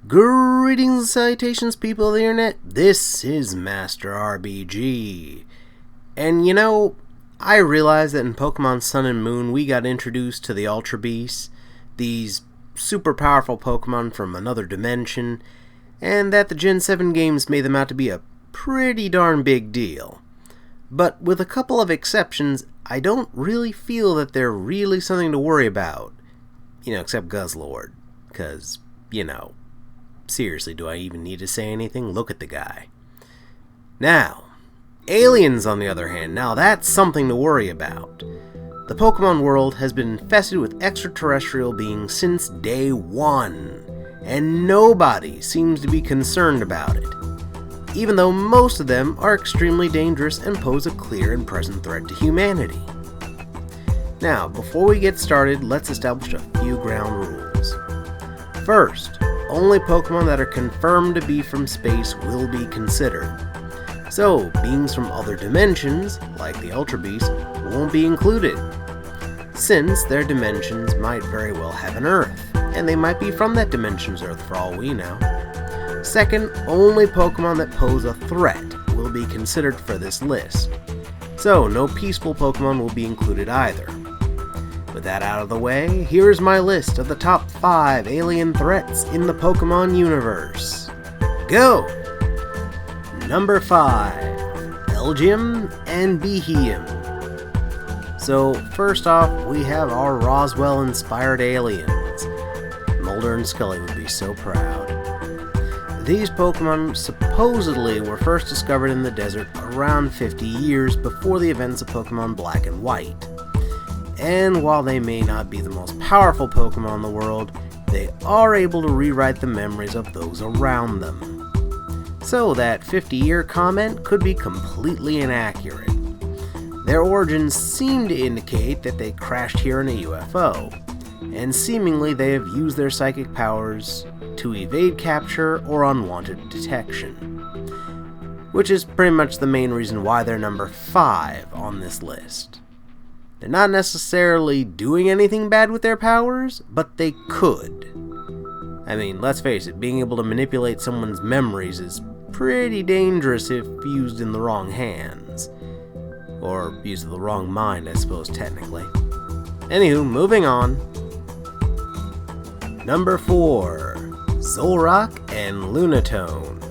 Greetings and salutations, people of the internet. This is Master RBG. And I realized that in Pokemon Sun and Moon we got introduced to the Ultra Beasts, these super powerful Pokemon from another dimension, and that the Gen 7 games made them out to be a pretty darn big deal. But with a couple of exceptions, I don't really feel that they're really something to worry about. Except Guzzlord. Because, seriously, do I even need to say anything? Look at the guy. Now, aliens on the other hand, now that's something to worry about. The Pokemon world has been infested with extraterrestrial beings since day one, and nobody seems to be concerned about it, even though most of them are extremely dangerous and pose a clear and present threat to humanity. Now, before we get started, let's establish a few ground rules. First, only Pokemon that are confirmed to be from space will be considered. So, beings from other dimensions, like the Ultra Beasts, won't be included, since their dimensions might very well have an Earth, and they might be from that dimension's Earth for all we know. Second, only Pokemon that pose a threat will be considered for this list, so no peaceful Pokemon will be included either. With that out of the way, here's my list of the top 5 alien threats in the Pokemon universe. Go! Number 5, Elgyem and Beheeyem. So first off, we have our Roswell-inspired aliens. Mulder and Scully would be so proud. These Pokemon supposedly were first discovered in the desert around 50 years before the events of Pokemon Black and White. And while they may not be the most powerful Pokemon in the world, they are able to rewrite the memories of those around them. So that 50-year comment could be completely inaccurate. Their origins seem to indicate that they crashed here in a UFO, and seemingly they have used their psychic powers to evade capture or unwanted detection. Which is pretty much the main reason why they're number 5 on this list. They're not necessarily doing anything bad with their powers, but they could. I mean, let's face it, being able to manipulate someone's memories is pretty dangerous if used in the wrong hands. Or used in the wrong mind, I suppose, technically. Anywho, moving on. Number 4, Zolrock and Lunatone.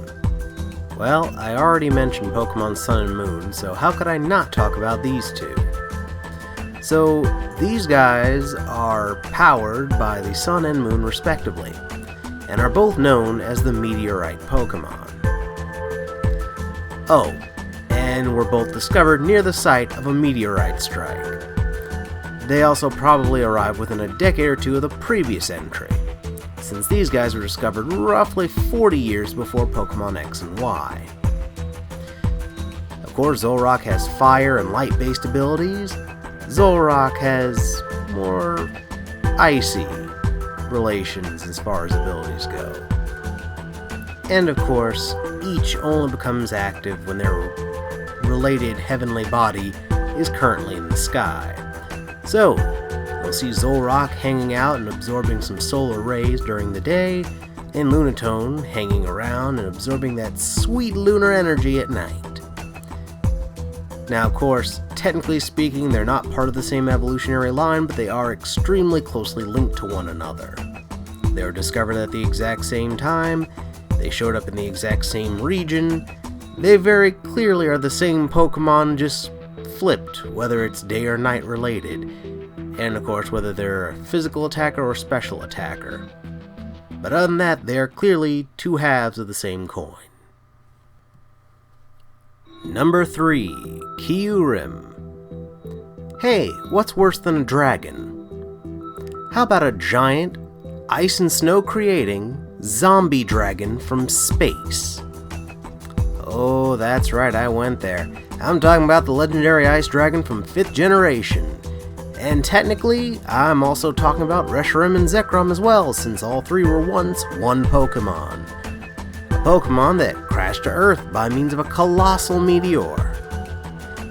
Well, I already mentioned Pokemon Sun and Moon, so how could I not talk about these two? So, these guys are powered by the Sun and Moon respectively, and are both known as the Meteorite Pokemon. Oh, and were both discovered near the site of a meteorite strike. They also probably arrived within a decade or two of the previous entry, since these guys were discovered roughly 40 years before Pokemon X and Y. Of course, Zolrock has fire and light-based abilities. Zolrock has more icy relations as far as abilities go. And of course, each only becomes active when their related heavenly body is currently in the sky. So, you'll see Zolrock hanging out and absorbing some solar rays during the day, and Lunatone hanging around and absorbing that sweet lunar energy at night. Now, of course, technically speaking, they're not part of the same evolutionary line, but they are extremely closely linked to one another. They were discovered at the exact same time, they showed up in the exact same region, they very clearly are the same Pokemon, just flipped, whether it's day or night related, and of course whether they're a physical attacker or special attacker. But other than that, they are clearly two halves of the same coin. Number 3, Kyurem. Hey, what's worse than a dragon? How about a giant, ice and snow creating, zombie dragon from space? Oh, that's right, I went there. I'm talking about the legendary ice dragon from 5th generation. And technically, I'm also talking about Reshiram and Zekrom as well, since all three were once one Pokemon. A Pokemon that crashed to Earth by means of a colossal meteor.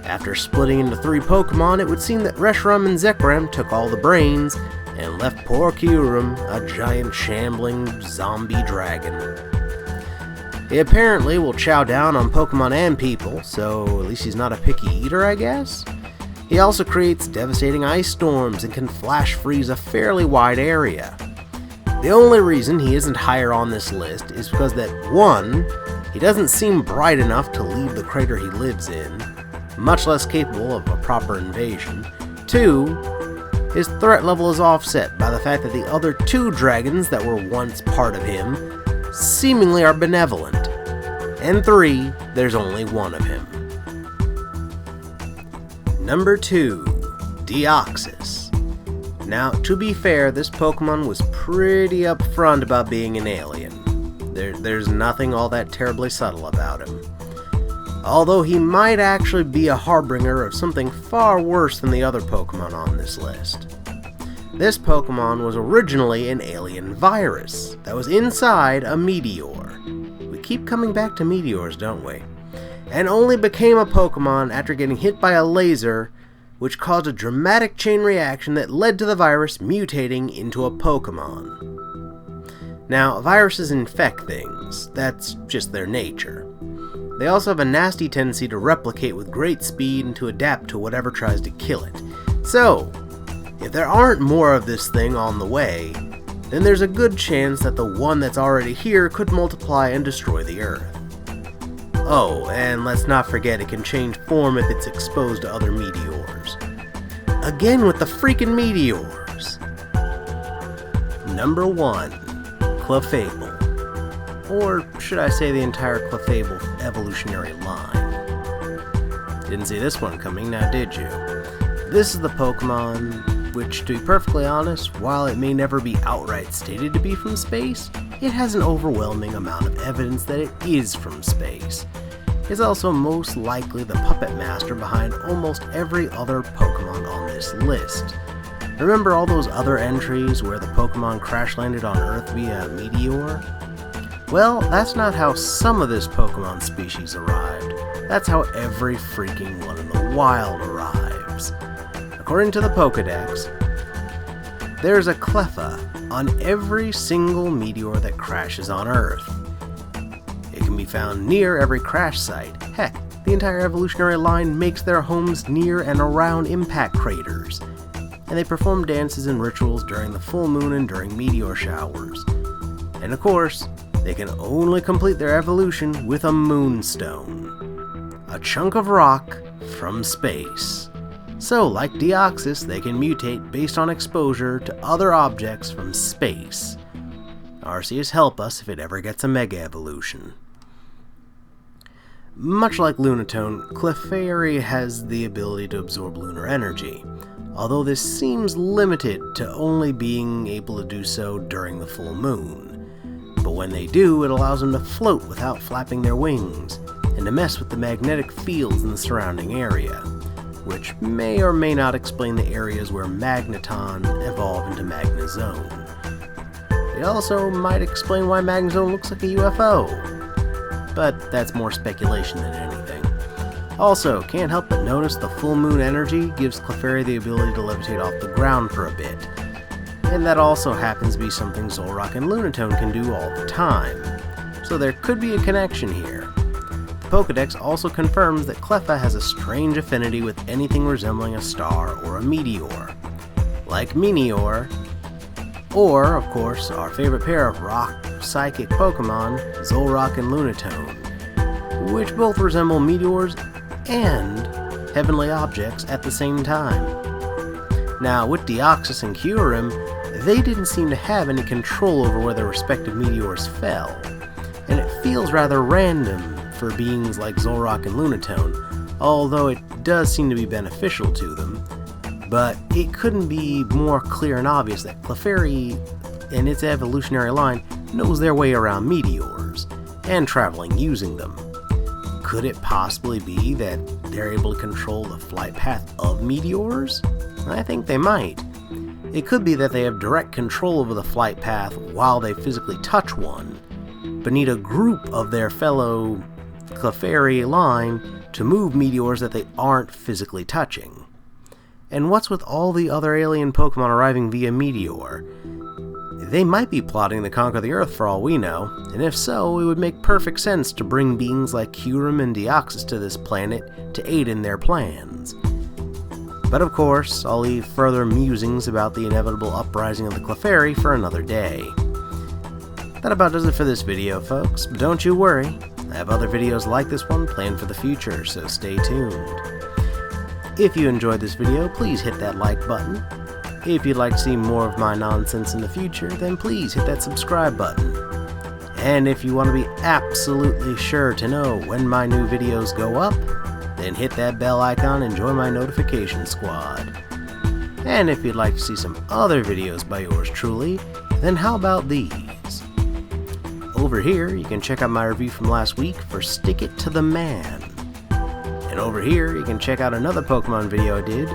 After splitting into 3 Pokemon, it would seem that Reshiram and Zekrom took all the brains and left poor Kyurem, a giant shambling zombie dragon. He apparently will chow down on Pokemon and people, so at least he's not a picky eater, I guess? He also creates devastating ice storms and can flash freeze a fairly wide area. The only reason he isn't higher on this list is because that 1, he doesn't seem bright enough to leave the crater he lives in, much less capable of a proper invasion. 2, his threat level is offset by the fact that the other 2 dragons that were once part of him seemingly are benevolent. And 3, there's only 1 of him. Number 2, Deoxys. Now, to be fair, this Pokemon was pretty upfront about being an alien. There's nothing all that terribly subtle about him. Although he might actually be a harbinger of something far worse than the other Pokemon on this list. This Pokemon was originally an alien virus that was inside a meteor. We keep coming back to meteors, don't we? And only became a Pokemon after getting hit by a laser, which caused a dramatic chain reaction that led to the virus mutating into a Pokemon. Now, viruses infect things. That's just their nature. They also have a nasty tendency to replicate with great speed and to adapt to whatever tries to kill it. So, if there aren't more of this thing on the way, then there's a good chance that the one that's already here could multiply and destroy the Earth. Oh, and let's not forget it can change form if it's exposed to other meteors. Again with the freaking meteors! Number 1, Clefable. Or should I say the entire Clefable evolutionary line? Didn't see this one coming, now did you? This is the Pokemon which, to be perfectly honest, while it may never be outright stated to be from space, it has an overwhelming amount of evidence that it is from space. It's also most likely the puppet master behind almost every other Pokemon on this list. Remember all those other entries where the Pokemon crash landed on Earth via a meteor? Well, that's not how some of this Pokemon species arrived. That's how every freaking one in the wild arrives. According to the Pokedex, there's a Cleffa on every single meteor that crashes on Earth. It can be found near every crash site. Heck, the entire evolutionary line makes their homes near and around impact craters, and they perform dances and rituals during the full moon and during meteor showers. And of course, they can only complete their evolution with a moonstone, a chunk of rock from space. So, like Deoxys, they can mutate based on exposure to other objects from space. Arceus help us if it ever gets a Mega Evolution. Much like Lunatone, Clefairy has the ability to absorb lunar energy, although this seems limited to only being able to do so during the full moon. But when they do, it allows them to float without flapping their wings, and to mess with the magnetic fields in the surrounding area, which may or may not explain the areas where Magneton evolved into Magnezone. It also might explain why Magnezone looks like a UFO, but that's more speculation than anything. Also, can't help but notice the full moon energy gives Clefairy the ability to levitate off the ground for a bit, and that also happens to be something Zolrock and Lunatone can do all the time, so there could be a connection here. Pokedex also confirms that Cleffa has a strange affinity with anything resembling a star or a meteor, like Minior, or, of course, our favorite pair of rock psychic Pokemon, Zolrock and Lunatone, which both resemble meteors and heavenly objects at the same time. Now, with Deoxys and Kyurem, they didn't seem to have any control over where their respective meteors fell, and it feels rather random for beings like Zolrock and Lunatone, although it does seem to be beneficial to them. But it couldn't be more clear and obvious that Clefairy and its evolutionary line knows their way around meteors, and traveling using them. Could it possibly be that they're able to control the flight path of meteors? I think they might. It could be that they have direct control over the flight path while they physically touch one, but need a group of their fellow Clefairy line to move meteors that they aren't physically touching. And what's with all the other alien Pokemon arriving via meteor? They might be plotting to conquer the Earth for all we know, and if so, it would make perfect sense to bring beings like Kyurem and Deoxys to this planet to aid in their plans. But of course, I'll leave further musings about the inevitable uprising of the Clefairy for another day. That about does it for this video, folks, but don't you worry, I have other videos like this one planned for the future, so stay tuned. If you enjoyed this video, please hit that like button. If you'd like to see more of my nonsense in the future, then please hit that subscribe button. And if you want to be absolutely sure to know when my new videos go up, then hit that bell icon and join my notification squad. And if you'd like to see some other videos by yours truly, then how about these? Over here, you can check out my review from last week for Stick It to the Man. And over here, you can check out another Pokemon video I did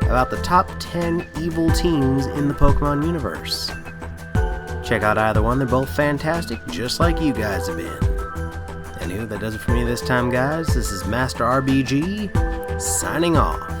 about the top 10 evil teams in the Pokemon universe. Check out either one, they're both fantastic, just like you guys have been. Anywho, that does it for me this time, guys. This is Master RBG, signing off.